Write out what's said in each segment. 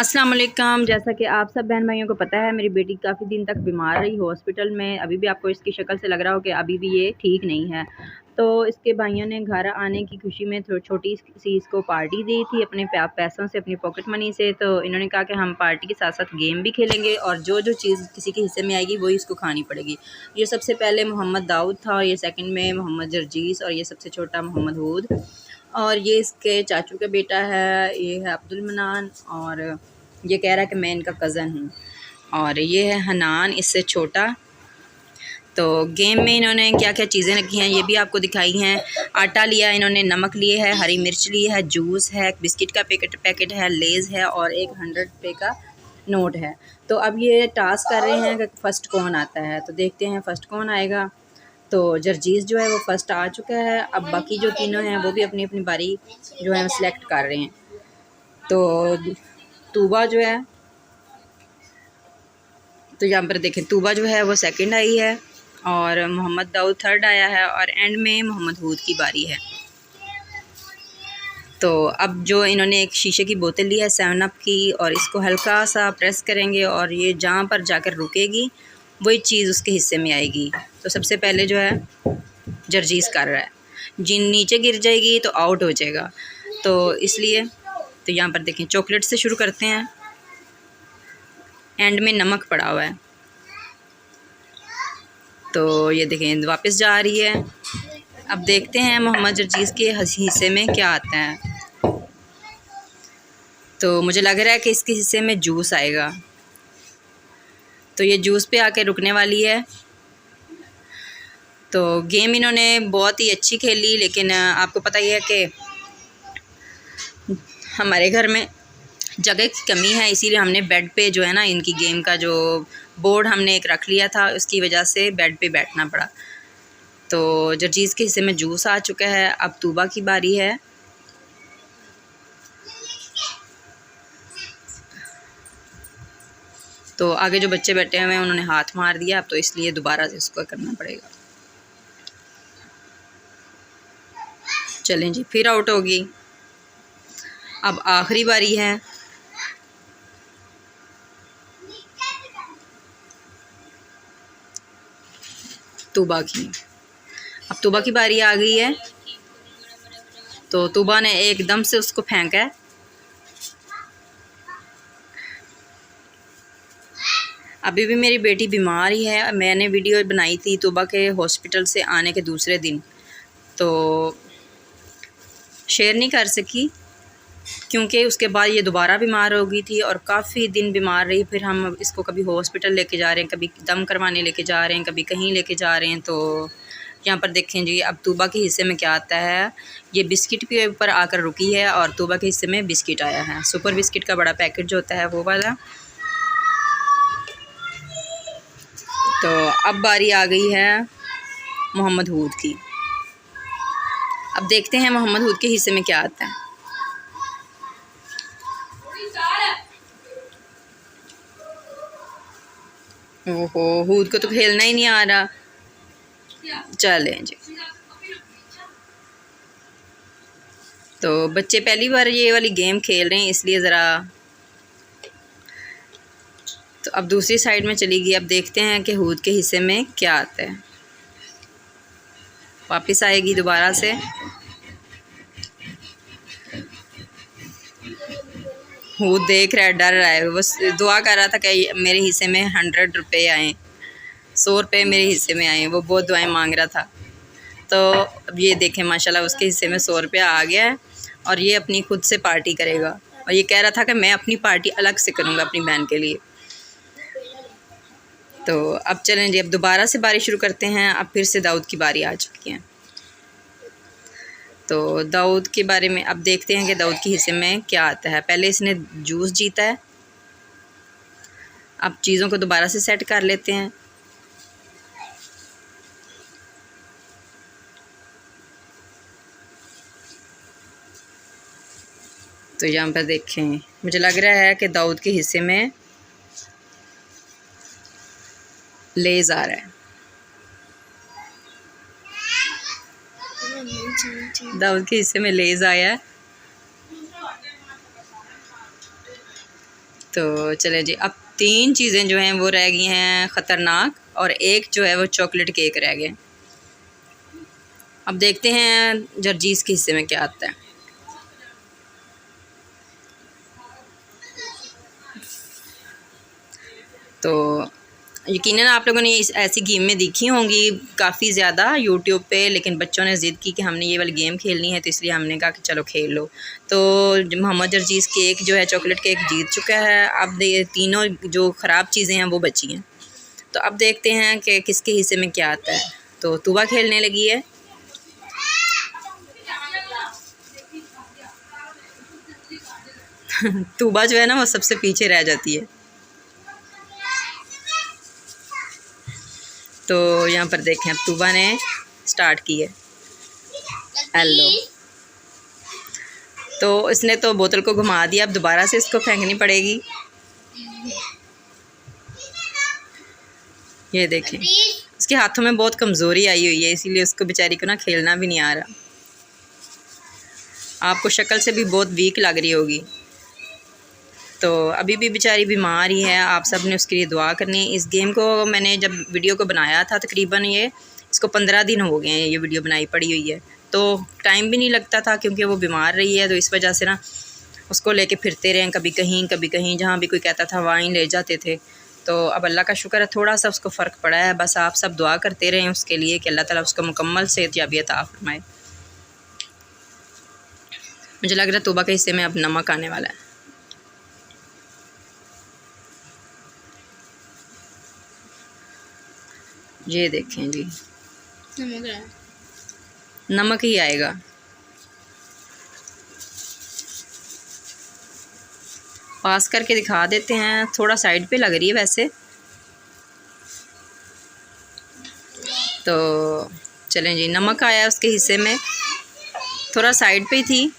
अस्सलाम वालेकुम। जैसा कि आप सब बहन भाइयों को पता है, मेरी बेटी काफ़ी दिन तक बीमार रही हॉस्पिटल में। अभी भी आपको इसकी शक्ल से लग रहा हो कि अभी भी ये ठीक नहीं है। तो इसके भाइयों ने घर आने की खुशी में छोटी सी इसको पार्टी दी थी अपने पैसों से, अपनी पॉकेट मनी से। तो इन्होंने कहा कि हम पार्टी के साथ साथ गेम भी खेलेंगे और जो जो चीज़ किसी के हिस्से में आएगी वही इसको खानी पड़ेगी। ये सबसे पहले मोहम्मद दाऊद था, और ये सेकंड में मोहम्मद जर्जीस, और ये सबसे छोटा मोहम्मद हूद, और ये इसके चाचू का बेटा है, ये है अब्दुल मनान, और ये कह रहा है कि मैं इनका कज़न हूँ, और ये है हनान, इससे छोटा। तो गेम में इन्होंने क्या क्या चीज़ें रखी हैं ये भी आपको दिखाई हैं। आटा लिया इन्होंने, नमक लिए है, हरी मिर्च ली है, जूस है, बिस्किट का पैकेट है, लेज़ है, और एक 100 रुपये का नोट है। तो अब ये टास्क कर रहे हैं कि फ़र्स्ट कौन आता है। तो देखते हैं फ़र्स्ट कौन आएगा। तो जर्जीस जो है वो फ़र्स्ट आ चुका है। अब बाकी जो तीनों हैं वो भी अपनी अपनी बारी जो है सिलेक्ट कर रहे हैं। तो तूबा जो है, तो यहाँ पर देखें तूबा जो है वो सेकंड आई है, और मोहम्मद दाऊद थर्ड आया है, और एंड में मोहम्मद हूद की बारी है। तो अब जो इन्होंने एक शीशे की बोतल ली है 7 अप की, और इसको हल्का सा प्रेस करेंगे और ये जहाँ पर जाकर रुकेगी वही चीज़ उसके हिस्से में आएगी। तो सबसे पहले जो है जर्जीस कर रहा है, जिन नीचे गिर जाएगी तो आउट हो जाएगा। तो इसलिए तो यहाँ पर देखें चॉकलेट से शुरू करते हैं, एंड में नमक पड़ा हुआ है। तो ये देखें वापस जा रही है। अब देखते हैं मोहम्मद जर्जीस के हिस्से में क्या आता है। तो मुझे लग रहा है कि इसके हिस्से में जूस आएगा, तो ये जूस पे आके रुकने वाली है। तो गेम इन्होंने बहुत ही अच्छी खेली, लेकिन आपको पता ही है कि हमारे घर में जगह की कमी है, इसीलिए हमने बेड पे जो है ना इनकी गेम का जो बोर्ड हमने एक रख लिया था, उसकी वजह से बेड पे बैठना पड़ा। तो जर्जीस के हिस्से में जूस आ चुका है। अब तूबा की बारी है। तो आगे जो बच्चे बैठे हुए हैं उन्होंने हाथ मार दिया, अब तो इसलिए दोबारा से इसको करना पड़ेगा। चलें जी, फिर आउट होगी। अब आखिरी बारी है। तूबा की, अब तूबा की बारी आ गई है। तो तूबा ने एकदम से उसको फेंका है। अभी भी मेरी बेटी बीमार ही है। मैंने वीडियो बनाई थी तूबा के हॉस्पिटल से आने के दूसरे दिन, तो शेयर नहीं कर सकी क्योंकि उसके बाद ये दोबारा बीमार हो गई थी और काफ़ी दिन बीमार रही। फिर हम इसको कभी हॉस्पिटल लेके जा रहे हैं, कभी दम करवाने लेके जा रहे हैं, कभी कहीं लेके जा रहे हैं। तो यहाँ पर देखें जी, अब तूबा के हिस्से में क्या आता है। ये बिस्किट के ऊपर आकर रुकी है और तूबा के हिस्से में बिस्किट आया है, सुपर बिस्किट का बड़ा पैकेट जो होता है वो वाला। तो अब बारी आ गई है मोहम्मद हूद की। अब देखते हैं मोहम्मद हूद के हिस्से में क्या आता है। ओहो, हूद को तो खेलना ही नहीं आ रहा। चलें जी, तो बच्चे पहली बार ये वाली गेम खेल रहे हैं इसलिए ज़रा। तो अब दूसरी साइड में चली गई। अब देखते हैं कि हूद के हिस्से में क्या आता है। वापस आएगी दोबारा से। हूद देख रहा है, डर रहा है, बस दुआ कर रहा था कि मेरे हिस्से में 100 रुपये आएँ, 100 रुपये मेरे हिस्से में आए। वो बहुत दुआएं मांग रहा था। तो अब ये देखें माशाल्लाह उसके हिस्से में 100 रुपया आ गया है, और ये अपनी खुद से पार्टी करेगा। और ये कह रहा था कि मैं अपनी पार्टी अलग से करूँगा अपनी बहन के लिए। तो अब चलें जी, अब दोबारा से बारी शुरू करते हैं। अब फिर से दाऊद की बारी आ चुकी है। तो दाऊद के बारे में अब देखते हैं कि दाऊद के हिस्से में क्या आता है। पहले इसने जूस जीता है। अब चीज़ों को दोबारा से सेट कर लेते हैं। तो यहाँ पर देखें, मुझे लग रहा है कि दाऊद के हिस्से में लेज़ आ रहा है। दाऊद के हिस्से में लेज़ आया है। तो चले जी, अब 3 चीज़ें जो हैं वो रह गई हैं ख़तरनाक, और एक जो है वो चॉकलेट केक रह गया। अब देखते हैं जर्जीस के हिस्से में क्या आता है। तो यकीनन आप लोगों ने ऐसी गेमें देखी होंगी काफ़ी ज़्यादा यूट्यूब पे, लेकिन बच्चों ने ज़िद की कि हमने ये वाली गेम खेलनी है, तो इसलिए हमने कहा कि चलो खेल लो। तो मोहम्मद जर्जीस केक जो है चॉकलेट केक जीत चुका है। अब तीनों जो ख़राब चीज़ें हैं वो बची हैं। तो अब देखते हैं कि किसके हिस्से में क्या आता है। तो तूबा खेलने लगी है। तूबा जो है ना वो सबसे पीछे रह जाती है। तो यहाँ पर देखें, अब तूबा ने स्टार्ट की है। हेलो, तो इसने तो बोतल को घुमा दिया, अब दोबारा से इसको फेंकनी पड़ेगी। ये देखें, उसके हाथों में बहुत कमज़ोरी आई हुई है, इसीलिए उसको बेचारी को ना खेलना भी नहीं आ रहा। आपको शक्ल से भी बहुत वीक लग रही होगी। तो अभी भी बेचारी बीमार ही है, आप सब ने उसके लिए दुआ करनी है। इस गेम को मैंने जब वीडियो को बनाया था, तकरीबन इसको 15 दिन हो गए हैं ये वीडियो बनाई पड़ी हुई है। तो टाइम भी नहीं लगता था क्योंकि वो बीमार रही है, तो इस वजह से ना उसको लेके फिरते रहे, कभी कहीं, जहाँ भी कोई कहता था वहाँ ही ले जाते थे। तो अब अल्लाह का शुक्र है थोड़ा सा उसको फ़र्क पड़ा है। बस आप सब दुआ करते रहें उसके लिए कि अल्लाह ताला उसको मुकम्मल सेहतयाबी अता फरमाए। मुझे लग रहा है तौबा के हिस्से में अब नमक आने वाला है। ये देखें जी, नमक ही आएगा। पास करके दिखा देते हैं, थोड़ा साइड पे लग रही है वैसे। तो चलें जी, नमक आया उसके हिस्से में, थोड़ा साइड पे ही थी।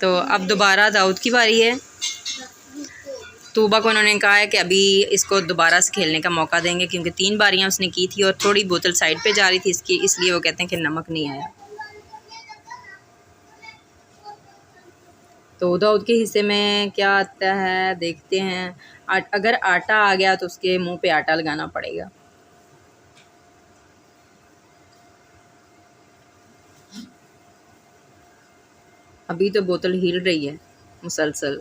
तो अब दोबारा दाऊद की बारी है। तूबा को उन्होंने कहा है कि अभी इसको दोबारा से खेलने का मौका देंगे, क्योंकि 3 बारियां उसने की थी और थोड़ी बोतल साइड पे जा रही थी इसकी, इसलिए वो कहते हैं कि नमक नहीं आया। तो दाऊद के हिस्से में क्या आता है देखते हैं। अगर आटा आ गया तो उसके मुंह पे आटा लगाना पड़ेगा। अभी तो बोतल हिल रही है मुसलसल।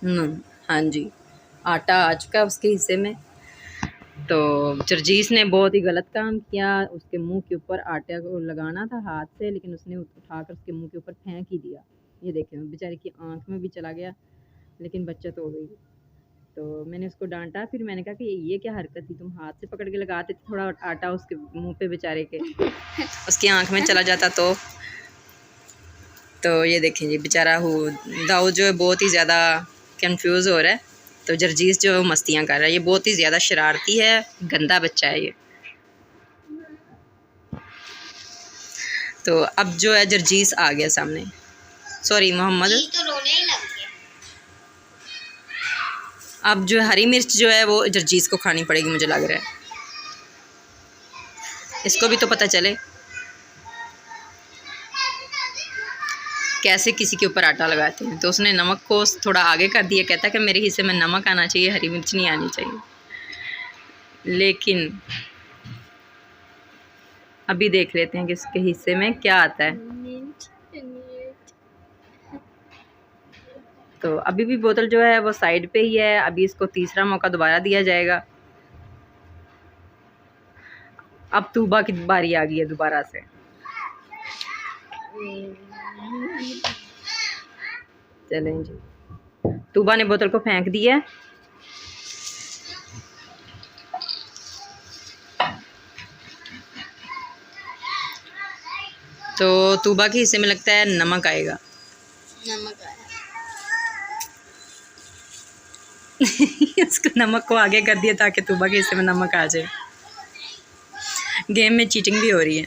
हाँ जी, आटा आ चुका है उसके हिस्से में। तो जर्जीस ने बहुत ही गलत काम किया, उसके मुंह के ऊपर आटे को लगाना था हाथ से, लेकिन उसने उठाकर उसके मुंह के ऊपर फेंक ही दिया। ये देखें, बेचारे की आंख में भी चला गया, लेकिन बचत हो गई। तो मैंने उसको डांटा, फिर मैंने कहा कि ये क्या हरकत थी, तुम हाथ से पकड़ के लगाते थे, थोड़ा आटा उसके मुंह पे बेचारे के उसकी आंख में चला जाता तो ये देखें जी, बेचारा दाऊद जो है बहुत ही ज़्यादा कंफ्यूज हो रहा है। तो जर्जीस जो मस्तियाँ कर रहा है, ये बहुत ही ज़्यादा शरारती है, गंदा बच्चा है ये। तो अब जो है जर्जीस आ गया सामने, सॉरी मोहम्मद। तो रोने ही लग गया। अब जो हरी मिर्च जो है वो जर्जीस को खानी पड़ेगी, मुझे लग रहा है। इसको भी तो पता चले कैसे किसी के ऊपर आटा लगाते हैं। तो उसने नमक को थोड़ा आगे कर दिया, कहता है कि मेरे हिस्से में नमक आना चाहिए, हरी मिर्च नहीं आनी चाहिए। लेकिन अभी देख लेते हैं कि इसके हिस्से में क्या आता है। तो अभी भी बोतल जो है वो साइड पे ही है। अभी इसको तीसरा मौका दोबारा दिया जाएगा। अब तूबा की बारी आ गई है दोबारा से। चलें जी, तूबा ने बोतल को फेंक दिया। तो तूबा के हिस्से में लगता है नमक आएगा। नमक आया। उसको नमक को आगे कर दिया ताकि तूबा के हिस्से में नमक आ जाए। गेम में चीटिंग भी हो रही है।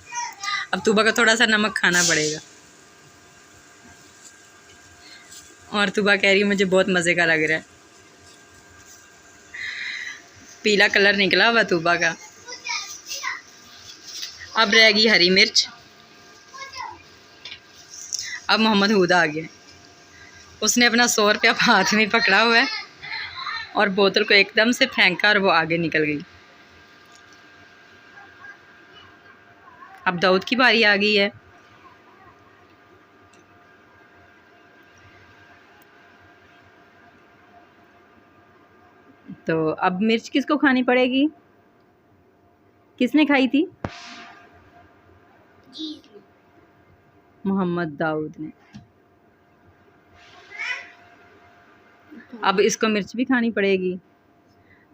अब तूबा को थोड़ा सा नमक खाना पड़ेगा। और तूबा कह रही है मुझे बहुत मज़े का लग रहा है। पीला कलर निकला हुआ तूबा का। अब रहेगी हरी मिर्च। अब मोहम्मद हूद आ गया, उसने अपना 100 रुपया हाथ में पकड़ा हुआ है और बोतल को एकदम से फेंका और वो आगे निकल गई। अब दाऊद की बारी आ गई है। तो अब मिर्च किसको खानी पड़ेगी? किसने खाई थी? मोहम्मद दाऊद ने। अब इसको मिर्च भी खानी पड़ेगी।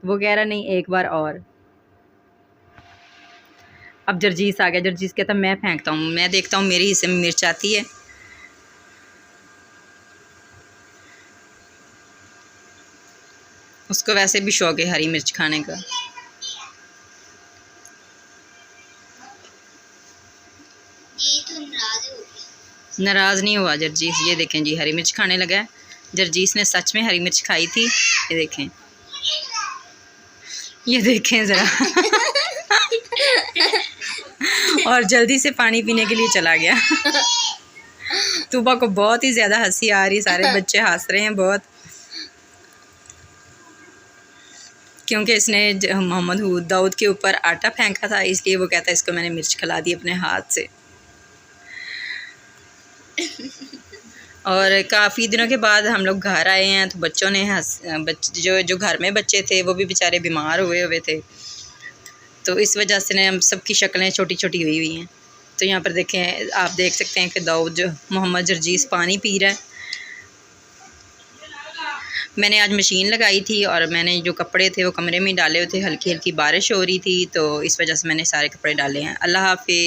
वो कह रहा नहीं, एक बार और। अब जर्जीस आ गया। जर्जीस कहता मैं फेंकता हूँ, मैं देखता हूँ मेरे हिस्से में मिर्च आती है। उसको वैसे भी शौक है हरी मिर्च खाने का। नाराज़ नहीं हुआ जर्जीस। ये देखें जी, हरी मिर्च खाने लगा है। जर्जीस ने सच में हरी मिर्च खाई थी। ये देखें, ये देखें ज़रा। और जल्दी से पानी पीने के लिए चला गया। तूबा को बहुत ही ज़्यादा हंसी आ रही, सारे बच्चे हंस रहे हैं बहुत, क्योंकि इसने मोहम्मद हूद दाऊद के ऊपर आटा फेंका था, इसलिए वो कहता है इसको मैंने मिर्च खिला दी अपने हाथ से। और काफ़ी दिनों के बाद हम लोग घर आए हैं तो बच्चों ने जो घर में बच्चे थे वो भी बेचारे बीमार हुए थे, तो इस वजह से हम सबकी शक्लें छोटी छोटी हुई हैं। तो यहाँ पर देखें, आप देख सकते हैं कि दाऊद मोहम्मद जर्जीस पानी पी रहा है। मैंने आज मशीन लगाई थी और मैंने जो कपड़े थे वो कमरे में डाले हुए थे। हल्की हल्की बारिश हो रही थी तो इस वजह से मैंने सारे कपड़े डाले हैं। अल्लाह हाफ़िज़।